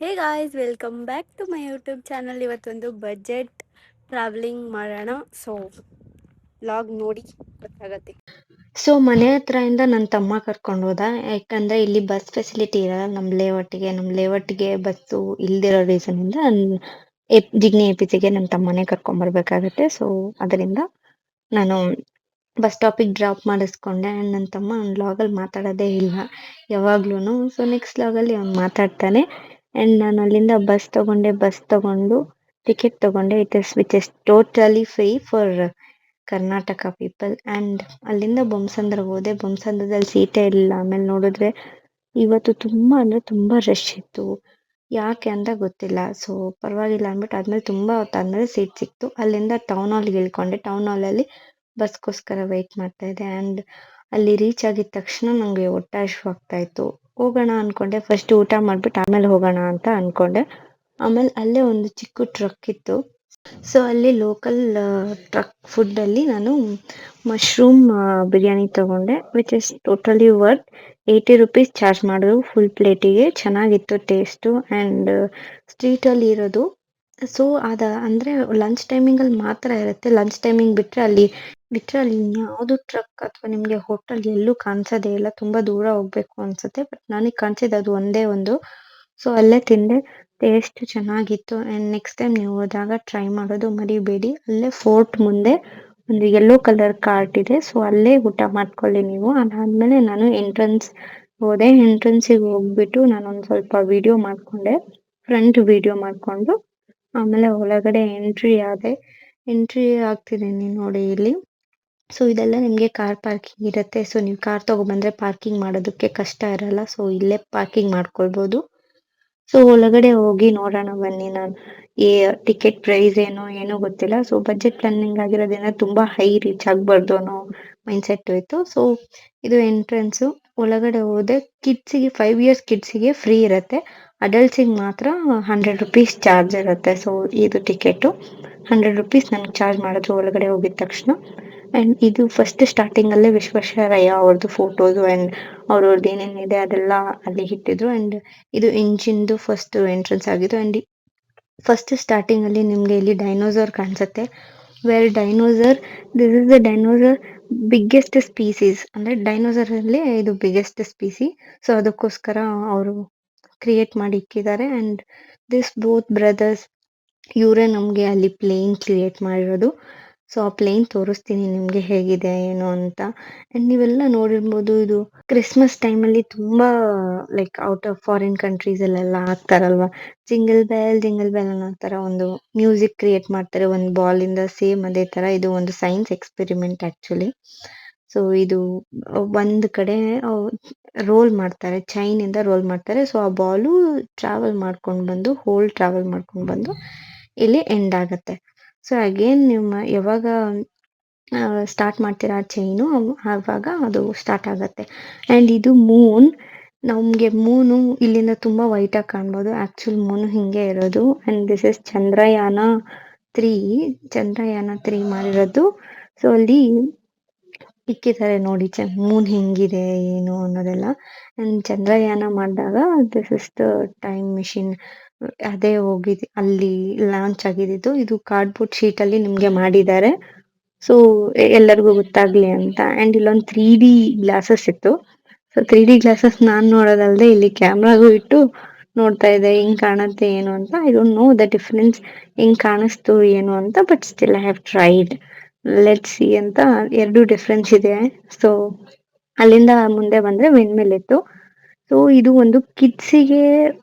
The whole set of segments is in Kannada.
Hey guys welcome back to my YouTube channel. ಇವತ್ತೊಂದು ಬಜೆಟ್ ಟ್ರಾವೆಲಿಂಗ್ ಮಾಡೋಣ. ಸೊ ಲಾಗ್ ನೋಡಿ ಗೊತ್ತಾಗತ್ತೆ. ಸೊ ಮನೆ ಹತ್ರದಿಂದ ನನ್ನ ತಮ್ಮ ಕರ್ಕೊಂಡು ಹೋದ. ಯಾಕಂದ್ರೆ ಇಲ್ಲಿ ಬಸ್ ಫೆಸಿಲಿಟಿ ಇರಲ್ಲ ನಮ್ಮ ಲೇಔಟ್ಗೆ ಬಸ್ಸು ಇಲ್ದಿರೋ ರೀಸನ್ ಇಂದ ಜಿಗ್ನಿ ಎಪಿಸಿಗೆ ನನ್ನ ತಮ್ಮನೇ ಕರ್ಕೊಂಡ್ ಬರ್ಬೇಕಾಗತ್ತೆ. ಸೊ ಅದರಿಂದ ನಾನು ಬಸ್ ಸ್ಟಾಪಿಗೆ ಡ್ರಾಪ್ ಮಾಡಿಸ್ಕೊಂಡೆ. ಅಂಡ್ ನನ್ನ ತಮ್ಮ ಲಾಗಲ್ಲಿ ಮಾತಾಡೋದೇ ಇಲ್ಲ ಯಾವಾಗ್ಲೂ. ಸೊ ನೆಕ್ಸ್ಟ್ ಲಾಗಲ್ಲಿ ಅವ್ನು ಮಾತಾಡ್ತಾನೆ. ಅಂಡ್ ನಾನು ಅಲ್ಲಿಂದ ಬಸ್ ತಗೊಂಡು ಟಿಕೆಟ್ ತಗೊಂಡೆ. Which is totally free for Karnataka people. And ಅಲ್ಲಿಂದ ಬೊಮ್ಮಸಂದ್ರ ಹೋದೆ. ಬೊಮ್ಮಸಂದ್ರದಲ್ಲಿ ಸೀಟೇ ಇಲ್ಲ. ಆಮೇಲೆ ನೋಡಿದ್ರೆ ಇವತ್ತು ತುಂಬಾ ಅಂದ್ರೆ ತುಂಬಾ ರಶ್ ಇತ್ತು. ಯಾಕೆ ಅಂತ ಗೊತ್ತಿಲ್ಲ. ಸೊ ಪರವಾಗಿಲ್ಲ ಅಂದ್ಬಿಟ್ಟು ಆದ್ಮೇಲೆ ತುಂಬಾ ಹೊತ್ತಾದ್ಮೇಲೆ ಸೀಟ್ ಸಿಕ್ತು. ಅಲ್ಲಿಂದ ಟೌನ್ ಹಾಲ್ಗೆ ಇಳ್ಕೊಂಡೆ. ಟೌನ್ ಹಾಲಲ್ಲಿ ಬಸ್ಗೋಸ್ಕರ ವೆಯ್ಟ್ ಮಾಡ್ತಾ ಇದ್ದೆ. ಅಂಡ್ ಅಲ್ಲಿ ರೀಚ್ ಆಗಿದ ತಕ್ಷಣ ನಂಗೆ ಹೊಟ್ಟೆ ಹಶ್ವಾಗ್ತಾ ಇತ್ತು. ಹೋಗೋಣ ಅನ್ಕೊಂಡೆ. ಫಸ್ಟ್ ಊಟ ಮಾಡ್ಬಿಟ್ಟು ಆಮೇಲೆ ಹೋಗೋಣ ಅಂತ ಅನ್ಕೊಂಡೆ. ಆಮೇಲೆ ಅಲ್ಲೇ ಒಂದು ಚಿಕ್ಕ ಟ್ರಕ್ ಇತ್ತು. ಸೊ ಅಲ್ಲಿ ಲೋಕಲ್ ಟ್ರಕ್ ಫುಡ್ ಅಲ್ಲಿ ನಾನು ಮಶ್ರೂಮ್ ಬಿರಿಯಾನಿ ತಗೊಂಡೆ. Which is totally worth 80 rupees charge ಮಾಡಿದ್ರು ಫುಲ್ ಪ್ಲೇಟಿಗೆ. ಚೆನ್ನಾಗಿತ್ತು ಟೇಸ್ಟು. ಅಂಡ್ ಸ್ಟ್ರೀಟ್ ಅಲ್ಲಿ ಇರೋದು. ಸೊ ಅಂದ್ರೆ ಲಂಚ್ ಟೈಮಿಂಗ್ ಅಲ್ಲಿ ಮಾತ್ರ ಇರುತ್ತೆ. ಲಂಚ್ ಟೈಮಿಂಗ್ ಬಿಟ್ರೆ ಅಲ್ಲಿ ಯಾವ್ದು ಟ್ರಕ್ ಅಥವಾ ನಿಮ್ಗೆ ಹೋಟೆಲ್ ಎಲ್ಲೂ ಕಾಣಿಸೋದೇ ಇಲ್ಲ. ತುಂಬಾ ದೂರ ಹೋಗ್ಬೇಕು ಅನ್ಸುತ್ತೆ. ಬಟ್ ನನಗೆ ಕಾಣಿಸಿದ್ದು ಅದು ಒಂದೇ ಒಂದು. ಸೊ ಅಲ್ಲೇ ತಿಂದೆ. ಟೇಸ್ಟ್ ಚೆನ್ನಾಗಿತ್ತು. ಅಂಡ್ ನೆಕ್ಸ್ಟ್ ಟೈಮ್ ನೀವು ಹೋದಾಗ ಟ್ರೈ ಮಾಡೋದು ಮರಿಬೇಡಿ. ಅಲ್ಲೇ ಫೋರ್ಟ್ ಮುಂದೆ ಒಂದು ಯೆಲ್ಲೋ ಕಲರ್ ಕಾರ್ಟ್ ಇದೆ. ಸೊ ಅಲ್ಲೇ ಊಟ ಮಾಡ್ಕೊಳ್ಳಿ ನೀವು. ಅದಾದ್ಮೇಲೆ ನಾನು ಎಂಟ್ರೆನ್ಸ್ ಹೋದೆ. ಎಂಟ್ರೆನ್ಸಿಗೆ ಹೋಗ್ಬಿಟ್ಟು ನಾನೊಂದು ಸ್ವಲ್ಪ ವಿಡಿಯೋ ಮಾಡ್ಕೊಂಡೆ. ಫ್ರಂಟ್ ವಿಡಿಯೋ ಮಾಡ್ಕೊಂಡು ಆಮೇಲೆ ಒಳಗಡೆ ಎಂಟ್ರಿ ಆಗ್ತಿದ್ದೀನಿ ನೋಡಿ ಇಲ್ಲಿ. ಸೊ ಇದೆಲ್ಲ ನಿಮಗೆ ಕಾರ್ ಪಾರ್ಕಿಂಗ್ ಇರುತ್ತೆ. ಸೊ ನೀವು ಕಾರ್ ತಗೊಬಂದ್ರೆ ಪಾರ್ಕಿಂಗ್ ಮಾಡೋದಕ್ಕೆ ಕಷ್ಟ ಇರಲ್ಲ. ಸೊ ಇಲ್ಲೇ ಪಾರ್ಕಿಂಗ್ ಮಾಡ್ಕೊಳ್ಬೋದು. ಸೊ ಒಳಗಡೆ ಹೋಗಿ ನೋಡೋಣ ಬನ್ನಿ. ನಾನು ಟಿಕೆಟ್ ಪ್ರೈಸ್ ಏನೋ ಗೊತ್ತಿಲ್ಲ. ಸೊ ಬಜೆಟ್ ಪ್ಲಾನಿಂಗ್ ಆಗಿರೋದ್ರಿಂದ ತುಂಬಾ ಹೈ ರೀಚ್ ಆಗ್ಬಾರ್ದು ಅನ್ನೋ ಮೈಂಡ್ ಸೆಟ್ ಹೋಯ್ತು. ಸೊ ಇದು ಎಂಟ್ರೆನ್ಸು. ಒಳಗಡೆ ಹೋದೆ. 5 ಇಯರ್ಸ್ ಕಿಡ್ಸಿಗೆ ಫ್ರೀ ಇರುತ್ತೆ. ಅಡಲ್ಟ್ಸಿಗೆ ಮಾತ್ರ 100 ರುಪೀಸ್ ಚಾರ್ಜ್ ಇರುತ್ತೆ. ಸೊ ಇದು ಟಿಕೆಟು 100 ರುಪೀಸ್ ನನಗೆ ಚಾರ್ಜ್ ಮಾಡಿದ್ರು ಒಳಗಡೆ ಹೋಗಿದ ತಕ್ಷಣ. ಅಂಡ್ ಇದು ಫಸ್ಟ್ ಸ್ಟಾರ್ಟಿಂಗ್ ಅಲ್ಲೇ ವಿಶ್ವೇಶ್ವರಯ್ಯ ಅವ್ರದ್ದು ಫೋಟೋದು ಅಂಡ್ ಅವ್ರವ್ರದ್ದು ಏನೇನಿದೆ ಅದೆಲ್ಲ ಅಲ್ಲಿ ಇಟ್ಟಿದ್ರು. ಅಂಡ್ ಇದು ಇಂಜಿನ್ದು ಫಸ್ಟ್ ಎಂಟ್ರೆನ್ಸ್ ಆಗಿದ್ದು. ಅಂಡ್ ಫಸ್ಟ್ ಸ್ಟಾರ್ಟಿಂಗ್ ಅಲ್ಲಿ ನಿಮ್ಗೆ ಇಲ್ಲಿ ಡೈನೋಸರ್ ಕಾಣಿಸುತ್ತೆ. This is the dinosaur biggest species. ಅಂದ್ರೆ ಡೈನೋಸರ್ ಅಲ್ಲಿ ಇದು ಬಿಗ್ಗೆಸ್ಟ್ ಸ್ಪೀಸಿ. ಸೊ ಅದಕ್ಕೋಸ್ಕರ ಅವರು ಕ್ರಿಯೇಟ್ ಮಾಡಿ ಇಕ್ಕಿದ್ದಾರೆ. ಅಂಡ್ ದಿಸ್ ಬೋತ್ ಬ್ರದರ್ಸ್ ಇವರೇ ನಮ್ಗೆ ಅಲ್ಲಿ ಪ್ಲೇನ್ ಕ್ರಿಯೇಟ್ ಮಾಡಿರೋದು. ಸೊ ಆ ಪ್ಲೇನ್ ತೋರಿಸ್ತೀನಿ ನಿಮ್ಗೆ ಹೇಗಿದೆ ಏನು ಅಂತ. ಅಂಡ್ ನೀವೆಲ್ಲ ನೋಡಿರ್ಬೋದು, ಇದು ಕ್ರಿಸ್ಮಸ್ ಟೈಮಲ್ಲಿ ತುಂಬಾ like out of foreign countries ಅಲ್ಲೆಲ್ಲ ಹಾಕ್ತಾರಲ್ವಾ, ಜಿಂಗಲ್ ಬೆಲ್ ಅನ್ನೋ ತರ ಒಂದು ಮ್ಯೂಸಿಕ್ ಕ್ರಿಯೇಟ್ ಮಾಡ್ತಾರೆ ಒಂದು ಬಾಲ್ ಇಂದ. ಸೇಮ್ ಅದೇ ತರ ಇದು ಒಂದು ಸೈನ್ಸ್ ಎಕ್ಸ್ಪೆರಿಮೆಂಟ್ ಆಕ್ಚುಲಿ. ಸೊ ಇದು ಒಂದ್ ಕಡೆ ರೋಲ್ ಮಾಡ್ತಾರೆ, ಚೈನ್ ಇಂದ ರೋಲ್ ಮಾಡ್ತಾರೆ. ಸೊ ಆ ಬಾಲು ಹೋಲ್ ಟ್ರಾವೆಲ್ ಮಾಡ್ಕೊಂಡು ಬಂದು ಇಲ್ಲಿ ಎಂಡ್ ಆಗತ್ತೆ. ಸೊ ಅಗೇನ್ ನಿಮ್ಮ ಯಾವಾಗ ಸ್ಟಾರ್ಟ್ ಮಾಡ್ತೀರಾ ಆ ಚೈನು, ಆವಾಗ ಅದು ಸ್ಟಾರ್ಟ್ ಆಗತ್ತೆ. ಅಂಡ್ ಇದು ನಮ್ಗೆ ಮೂನು ಇಲ್ಲಿಂದ ತುಂಬಾ ವೈಟ್ ಆಗಿ ಕಾಣ್ಬೋದು. ಆಕ್ಚುಲ್ ಮೂನು ಹಿಂಗೆ ಇರೋದು. ಅಂಡ್ ದಿಸ್ ಇಸ್ ಚಂದ್ರಯಾನ 3 ಮಾಡಿರೋದು. ಸೊ ಅಲ್ಲಿ ಇಕ್ಕಿದ್ದಾರೆ ನೋಡಿ ಮೂನ್ ಹೆಂಗಿದೆ ಏನು ಅನ್ನೋದೆಲ್ಲ. ಅಂಡ್ ಚಂದ್ರಯಾನ ಮಾಡಿದಾಗ this is the time machine. ಅದೇ ಹೋಗಿದೆ ಅಲ್ಲಿ ಲಾಂಚ್ ಆಗಿದ್ದು. ಇದು ಕಾರ್ಡ್ಬೋರ್ಡ್ ಶೀಟ್ ಅಲ್ಲಿ ನಿಮ್ಗೆ ಮಾಡಿದ್ದಾರೆ. ಸೊ ಎಲ್ಲರಿಗೂ ಗೊತ್ತಾಗ್ಲಿ ಅಂತ. ಅಂಡ್ ಇಲ್ಲೊಂದು 3D ಗ್ಲಾಸಸ್ ಇತ್ತು. ಸೊ 3D ಗ್ಲಾಸಸ್ ನಾನ್ ನೋಡೋದಲ್ದೆ ಇಲ್ಲಿ ಕ್ಯಾಮ್ರಾಗೂ ಇಟ್ಟು ನೋಡ್ತಾ ಇದ್ದೆ ಹೆಂಗ್ ಕಾಣುತ್ತೆ ಏನು ಅಂತ. I don't know the difference ಹೆಂಗ್ ಕಾಣಿಸ್ತು ಏನು ಅಂತ. But still I have tried. Let see ಅಂತ. ಎರಡು ಡಿಫ್ರೆನ್ಸ್ ಇದೆ. ಸೊ ಅಲ್ಲಿಂದ ಮುಂದೆ ಬಂದ್ರೆ ವಿಂಡ್ ಇತ್ತು. ಸೊ ಇದು ಒಂದು ಕಿಡ್ಸಿಗೆ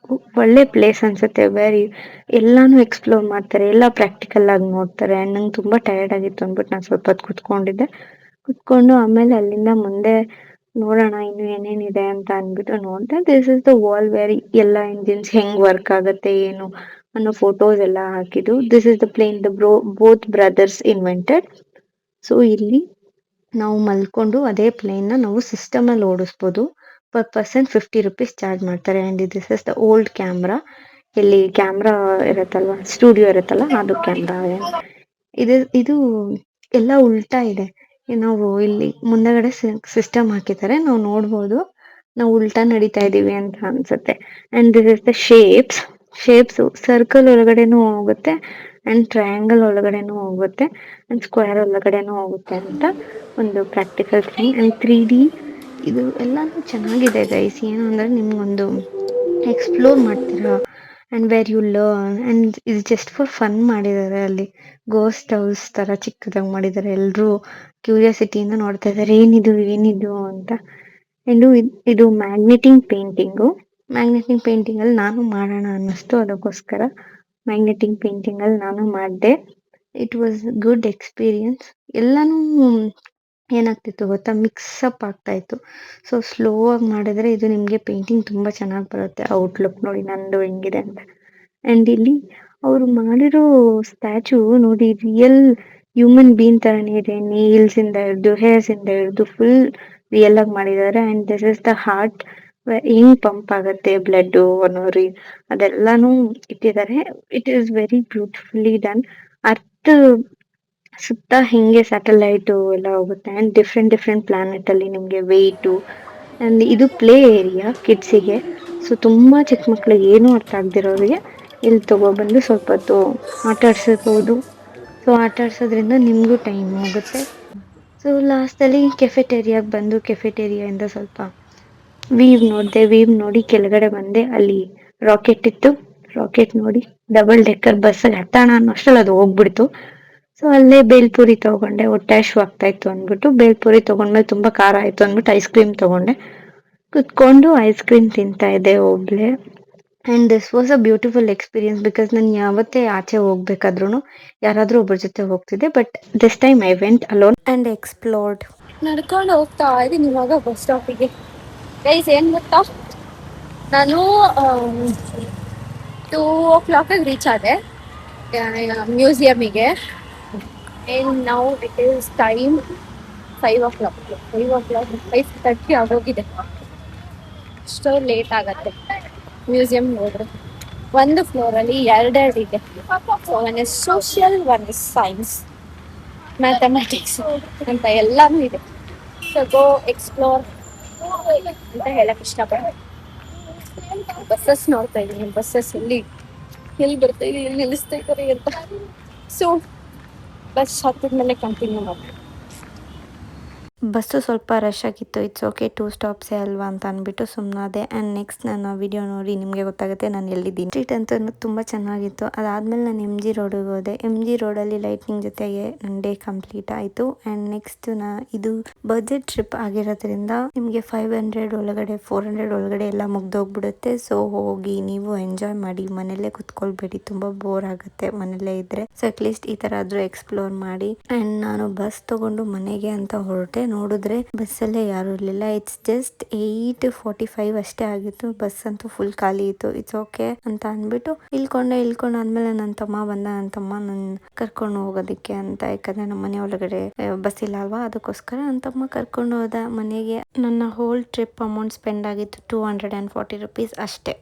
ಒಳ್ಳೆ ಪ್ಲೇಸ್ ಅನ್ಸುತ್ತೆ. ಎಲ್ಲಾನು ಎಕ್ಸ್ಪ್ಲೋರ್ ಮಾಡ್ತಾರೆ, ಎಲ್ಲ ಪ್ರಾಕ್ಟಿಕಲ್ ಆಗಿ ನೋಡ್ತಾರೆ. ಅಂಡ್ ನಂಗೆ ತುಂಬಾ ಟಯರ್ಡ್ ಆಗಿತ್ತು ಅಂದ್ಬಿಟ್ಟು ನಾನು ಸ್ವಲ್ಪ ಹೊತ್ತು ಕುತ್ಕೊಂಡು ಆಮೇಲೆ ಅಲ್ಲಿಂದ ಮುಂದೆ ನೋಡೋಣ ಇನ್ನು ಏನೇನಿದೆ ಅಂತ ಅಂದ್ಬಿಟ್ಟು ನೋಡ್ದೆ. This is the wall where ಎಲ್ಲ ಇಂಜಿನ್ಸ್ ಹೆಂಗ್ ವರ್ಕ್ ಆಗುತ್ತೆ ಏನು ಅನ್ನೋ ಫೋಟೋಸ್ ಎಲ್ಲ ಹಾಕಿದ್ದು. This is the plane both brothers invented. So ಇಲ್ಲಿ ನಾವು ಮಲ್ಕೊಂಡು ಅದೇ ಪ್ಲೇನ್ ನಾವು ಸಿಸ್ಟಮ್ ಅಲ್ಲಿ ಓಡಿಸ್ಬೋದು. ಪರ್ ಪರ್ಸನ್ 50 ರುಪೀಸ್ ಚಾರ್ಜ್ ಮಾಡ್ತಾರೆ. And this is the old camera. ಇಲ್ಲಿ ಕ್ಯಾಮ್ರಾ ಇರುತ್ತಲ್ವಾ, ಸ್ಟುಡಿಯೋ ಇರುತ್ತಲ್ಲ, ಅದು ಕ್ಯಾಮ್ರಾ. ಇದು ಎಲ್ಲ ಉಲ್ಟಾ ಇದೆ. ನಾವು ಇಲ್ಲಿ ಮುಂದಗಡೆ ಸಿಸ್ಟಮ್ ಹಾಕಿದ್ದಾರೆ, ನಾವು ನೋಡ್ಬೋದು ನಾವು ಉಲ್ಟಾ ನಡೀತಾ ಇದೀವಿ ಅಂತ ಅನ್ಸುತ್ತೆ. And this is the shapes. Shapes circle ಒಳಗಡೆನೂ ಹೋಗುತ್ತೆ ಆ್ಯಂಡ್ ಟ್ರಯಾಂಗಲ್ ಒಳಗಡೆನೂ ಹೋಗುತ್ತೆ ಆ್ಯಂಡ್ ಸ್ಕ್ವೇರ್ ಒಳಗಡೆನೂ ಹೋಗುತ್ತೆ ಅಂತ ಒಂದು ಪ್ರಾಕ್ಟಿಕಲ್ ಥಿಂಗ್ ಆ್ಯಂಡ್ 3D ಇದು ಎಲ್ಲಾನು ಚೆನ್ನಾಗಿದೆ ಗೈಸ್. ಏನು ಅಂದರೆ ನಿಮ್ಗೊಂದು ಎಕ್ಸ್ಪ್ಲೋರ್ ಮಾಡ್ತೀರಾ and where you learn and ಇದು ಜಸ್ಟ್ ಫಾರ್ ಫನ್ ಮಾಡಿದ್ದಾರೆ. ಅಲ್ಲಿ ಗೋಸ್ಟ್ ಹೌಸ್ ಥರ ಚಿಕ್ಕದಾಗಿ ಮಾಡಿದ್ದಾರೆ. ಎಲ್ಲರೂ ಕ್ಯೂರಿಯಾಸಿಟಿಯಿಂದ ನೋಡ್ತಾ ಇದ್ದಾರೆ ಏನಿದು ಏನಿದು ಅಂತ. ಇದು ಮ್ಯಾಗ್ನೆಟಿಂಗ್ ಪೇಂಟಿಂಗು. ಮ್ಯಾಗ್ನೆಟಿಂಗ್ ಪೇಂಟಿಂಗಲ್ಲಿ ನಾನು ಮಾಡೋಣ ಅನ್ನಿಸ್ತು, ಅದಕ್ಕೋಸ್ಕರ ಮ್ಯಾಗ್ನೆಟಿಂಗ್ ಪೇಂಟಿಂಗಲ್ಲಿ ನಾನು ಮಾಡಿದೆ. It was good experience. ಎಲ್ಲನೂ ಏನಾಗ್ತಿತ್ತು ಗೊತ್ತಾ, ಮಿಕ್ಸಪ್ ಆಗ್ತಾಯಿತ್ತು. ಸೊ ಸ್ಲೋ ಆಗಿ ಮಾಡಿದ್ರೆ ಇದು ನಿಮಗೆ ಪೇಂಟಿಂಗ್ ತುಂಬ ಚೆನ್ನಾಗಿ ಬರುತ್ತೆ. ಔಟ್ಲುಕ್ ನೋಡಿ ನಂದು ಹೆಂಗಿದೆ ಅಂತ. ಆ್ಯಂಡ್ ಇಲ್ಲಿ ಅವರು ಮಾಡಿರೋ ಸ್ಟ್ಯಾಚು ನೋಡಿ ರಿಯಲ್ ಹ್ಯೂಮನ್ ಬೀನ್ ಥರನೇ ಇದೆ. ನೇಲ್ಸಿಂದ ಹಿಡಿದು ಹೇರ್ಸಿಂದ ಹಿಡಿದು ಫುಲ್ ರಿಯಲ್ ಆಗಿ ಮಾಡಿದ್ದಾರೆ. And this is the heart ಹೆಂಗ್ ಪಂಪ್ ಆಗುತ್ತೆ ಬ್ಲಡ್ಡು ಅನ್ನೋರಿ ಅದೆಲ್ಲಾನು ಇಟ್ಟಿದ್ದಾರೆ. It is very beautifully done. Earth ಸುತ್ತ ಹಿಂಗೆ ಸ್ಯಾಟಲೈಟು ಎಲ್ಲ ಹೋಗುತ್ತೆ ಆ್ಯಂಡ್ ಡಿಫ್ರೆಂಟ್ ಪ್ಲಾನೆಟಲ್ಲಿ ನಿಮಗೆ ವೆಯ್ಟು ಆ್ಯಂಡ್ ಇದು ಪ್ಲೇ ಏರಿಯಾ ಕಿಡ್ಸಿಗೆ. ಸೊ ತುಂಬ ಚಿಕ್ಕ ಮಕ್ಳಿಗೆ ಏನೂ ಅರ್ಥ ಆಗದಿರೋರಿಗೆ ಇಲ್ಲಿ ತಗೊಬಂದು ಸ್ವಲ್ಪ ಹೊತ್ತು ಆಟ ಆಡ್ಸಿರ್ಬೋದು. ಸೊ ಆಟ ಆಡ್ಸೋದ್ರಿಂದ ನಿಮಗೂ ಟೈಮ್ ಹೋಗುತ್ತೆ. ಸೊ ಲಾಸ್ಟಲ್ಲಿ ಕೆಫೆಟೇರಿಯಾಗೆ ಬಂದು ಕೆಫೆಟೇರಿಯಾಯಿಂದ ಸ್ವಲ್ಪ ವೀವ್ ನೋಡಿ ಕೆಳಗಡೆ ಬಂದೆ. ಅಲ್ಲಿ ರಾಕೆಟ್ ಇತ್ತು. ರಾಕೆಟ್ ನೋಡಿ ಡಬಲ್ ಡೆಕ್ಕರ್ ಬಸ್ಸಿಗೆ ಹತ್ತೋಣ ಅನ್ನೋ ಅಷ್ಟ್ರಲ್ಲಿ ಅದು ಹೋಗ್ಬಿಡ್ತು. ಸೊ ಅಲ್ಲೇ ಬೇಲ್ಪುರಿ ತೊಗೊಂಡೆ. ಹೊಟ್ಟೆ ಹಶ್ವಾಗ್ತಾ ಇತ್ತು ಅಂದ್ಬಿಟ್ಟು ಬೇಲ್ಪುರಿ ತೊಗೊಂಡ್ಮೇಲೆ ತುಂಬ ಖಾರ ಆಯಿತು ಅಂದ್ಬಿಟ್ಟು ಐಸ್ ಕ್ರೀಮ್ ತೊಗೊಂಡೆ. ಕುತ್ಕೊಂಡು ಐಸ್ ಕ್ರೀಮ್ ತಿಂತಾ ಇದ್ದೆ ಒಬ್ಳೆ. And this was a beautiful experience because ನಾನು ಯಾವತ್ತೇ ಆಚೆ ಹೋಗ್ಬೇಕಾದ್ರೂ ಯಾರಾದರೂ ಒಬ್ಬರ ಜೊತೆ ಹೋಗ್ತಿದ್ದೆ. But this time I went alone and explored. ನಡ್ಕೊಂಡು ಹೋಗ್ತಾ ಇದ್ದೀನಿ ಇವಾಗ ಬಸ್ ಸ್ಟಾಪಿಗೆ. ಗೈಸ್ ಏನು ಗೊತ್ತಾ, ನಾನು 2 o'clock ರೀಚ್ ಆದೆ ಮ್ಯೂಸಿಯಮಿಗೆ. And now it is time 5 o'clock. 5:30 ಆಗೋಗಿದೆ. ಅಷ್ಟು ಲೇಟ್ ಆಗತ್ತೆ ಮ್ಯೂಸಿಯಮ್ಗೆ ಹೋದ್ರೆ. ಒಂದು ಫ್ಲೋರಲ್ಲಿ ಎರಡೆರಡು ಇದೆ. So one is social, one is science, mathematics ಅಂತ ಎಲ್ಲಾನು ಇದೆ. ಸೊ ಗೋ ಎಕ್ಸ್ಪ್ಲೋರ್ ಅಂತ ಹೇಳಕ್ ಇಷ್ಟಪಡ್ತೀನಿ. ಬಸ್ಸಸ್ ನೋಡ್ತಾ ಇದ್ದೀನಿ, ಬಸ್ಸಸ್ ಎಲ್ಲಿ ಬರ್ತಾ ಇದೆ, ಎಲ್ಲಿ ನಿಲ್ಲಿಸ್ತಾ ಇದ್ದಾರೆ ಅಂತ. ಸೊ ಬಸ್ ಹತ್ತಿದ್ಮೇಲೆ ಕಂಟಿನ್ಯೂ ಮಾಡ್ತೀನಿ. ಬಸ್ಸು ಸ್ವಲ್ಪ ರಶ್ ಆಗಿತ್ತು. ಇಟ್ಸ್ ಓಕೆ 2 ಸ್ಟಾಪ್ಸೇ ಅಲ್ವಾ ಅಂತ ಅಂದ್ಬಿಟ್ಟು ಸುಮ್ಮನಾದೆ. ಆ್ಯಂಡ್ ನೆಕ್ಸ್ಟ್ ನಾನು ವಿಡಿಯೋ ನೋಡಿ ನಿಮಗೆ ಗೊತ್ತಾಗುತ್ತೆ ನಾನು ಎಲ್ಲಿದ್ದೀನಿ. ಸ್ಟ್ರೀಟ್ ಅಂತೂ ತುಂಬ ಚೆನ್ನಾಗಿತ್ತು. ಅದಾದಮೇಲೆ ನಾನು MG ರೋಡಿಗೆ ಹೋದೆ. MG ರೋಡಲ್ಲಿ ಲೈಟ್ನಿಂಗ್ ಜೊತೆಗೆ ನನ್ನ ಡೇ ಕಂಪ್ಲೀಟ್ ಆಯಿತು. ಆ್ಯಂಡ್ ನೆಕ್ಸ್ಟ್ ಇದು ಬಜೆಟ್ ಟ್ರಿಪ್ ಆಗಿರೋದ್ರಿಂದ ನಿಮಗೆ 500 ಒಳಗಡೆ 400 ಒಳಗಡೆ ಎಲ್ಲ ಮುಗ್ದೋಗ್ಬಿಡುತ್ತೆ. ಸೊ ಹೋಗಿ ನೀವು ಎಂಜಾಯ್ ಮಾಡಿ, ಮನೆಯಲ್ಲೇ ಕುತ್ಕೊಳ್ಬೇಡಿ, ತುಂಬ ಬೋರ್ ಆಗುತ್ತೆ ಮನೆಯಲ್ಲೇ ಇದ್ದರೆ. ಸೊ ಅಟ್ಲೀಸ್ಟ್ ಈ ಥರ ಆದರೂ ಎಕ್ಸ್ಪ್ಲೋರ್ ಮಾಡಿ. ಆ್ಯಂಡ್ ನಾನು ಬಸ್ ತೊಗೊಂಡು ಮನೆಗೆ ಅಂತ ಹೊರಟೆ. ನೋಡಿದ್ರೆ ಬಸ್ಸಲ್ಲೇ ಯಾರೂ ಇರಲಿಲ್ಲ. ಇಟ್ಸ್ ಜಸ್ಟ್ 8:45 ಅಷ್ಟೇ ಆಗಿತ್ತು. ಬಸ್ ಅಂತೂ ಫುಲ್ ಖಾಲಿ ಇತ್ತು. ಇಟ್ಸ್ ಓಕೆ ಅಂತ ಅಂದ್ಬಿಟ್ಟು ಇಳ್ಕೊಂಡಾದ್ಮೇಲೆ ನನ್ನ ತಮ್ಮ ಬಂದ. ನನ್ನ ತಮ್ಮ ನನ್ನ ಕರ್ಕೊಂಡು ಹೋಗೋದಕ್ಕೆ ಅಂತ, ಯಾಕಂದ್ರೆ ನಮ್ಮ ಮನೆ ಒಳಗಡೆ ಬಸ್ ಇಲ್ಲ ಅಲ್ವಾ, ಅದಕ್ಕೋಸ್ಕರ ನನ್ನ ತಮ್ಮ ಕರ್ಕೊಂಡು ಹೋದ ಮನೆಗೆ. ನನ್ನ ಹೋಲ್ ಟ್ರಿಪ್ ಅಮೌಂಟ್ ಸ್ಪೆಂಡ್ ಆಗಿತ್ತು 240 rupees ಅಷ್ಟೇ.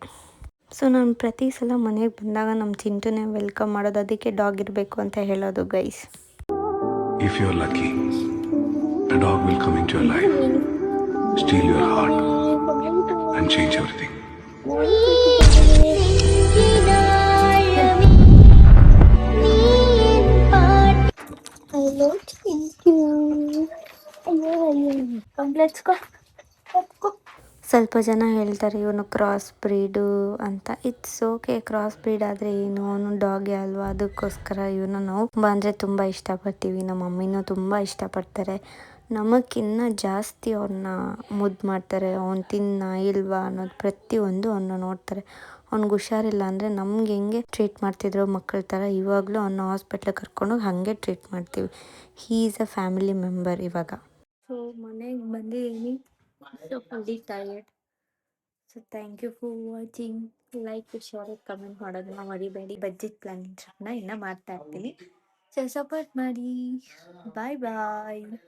ಸೊ ನಾನು ಪ್ರತಿ ಸಲ ಮನೆಗೆ ಬಂದಾಗ ನಮ್ಮ ಚಿಂಟುನೇ ವೆಲ್ಕಮ್ ಮಾಡೋದು. ಅದಕ್ಕೆ ಡಾಗ್ ಇರಬೇಕು ಅಂತ ಹೇಳೋದು guys. If you're lucky, a dog will come into your life, steal your heart, and change everything. Hello, thank you. Let's go. ಸ್ವಲ್ಪ ಜನ ಹೇಳ್ತಾರೆ ಇವನು ಕ್ರಾಸ್ ಬ್ರೀಡು ಅಂತ. ಇಟ್ಸ್ ಓಕೆ, ಕ್ರಾಸ್ ಬ್ರೀಡ್ ಆದರೆ ಏನು, ಅವನು ಡಾಗೆ ಅಲ್ವಾ, ಅದಕ್ಕೋಸ್ಕರ ಇವನು ನಾವು ತುಂಬ ಇಷ್ಟಪಡ್ತೀವಿ. ನಮ್ಮ ಮಮ್ಮಿನೂ ತುಂಬ ಇಷ್ಟಪಡ್ತಾರೆ. ನಮಗಿನ್ನ ಜಾಸ್ತಿ ಅವ್ರನ್ನ ಮುದ್ದು ಮಾಡ್ತಾರೆ. ಅವ್ನು ತಿನ್ನ ಇಲ್ವಾ ಅನ್ನೋದು ಪ್ರತಿಯೊಂದು ಅವನ್ನ ನೋಡ್ತಾರೆ. ಅವ್ನಿಗೆ ಹುಷಾರಿಲ್ಲ ಅಂದರೆ ನಮ್ಗೆ ಹೆಂಗೆ ಟ್ರೀಟ್ ಮಾಡ್ತಿದ್ರು ಮಕ್ಕಳ ಥರ, ಇವಾಗಲೂ ಅವನ್ನ ಹಾಸ್ಪಿಟ್ಲಿಗೆ ಕರ್ಕೊಂಡೋಗಿ ಹಾಗೆ ಟ್ರೀಟ್ ಮಾಡ್ತೀವಿ. He is a family member ಇವಾಗ. ಸೊ ಮನೆಗೆ ಬಂದಿದ್ದೀನಿ. So fully tired. So thank you for watching. Like, share, comment ಮಾಡೋದನ್ನ ಮರಿಬೇಡಿ. ಬಜೆಟ್ ಪ್ಲಾನಿಂಗ್ ಟ್ರಿಪ್ನ ಇನ್ನೂ ಮಾಡ್ತಾ ಇರ್ತೀನಿ. ಸೊ ಸಪೋರ್ಟ್ ಮಾಡಿ. ಬಾಯ್ ಬಾಯ್.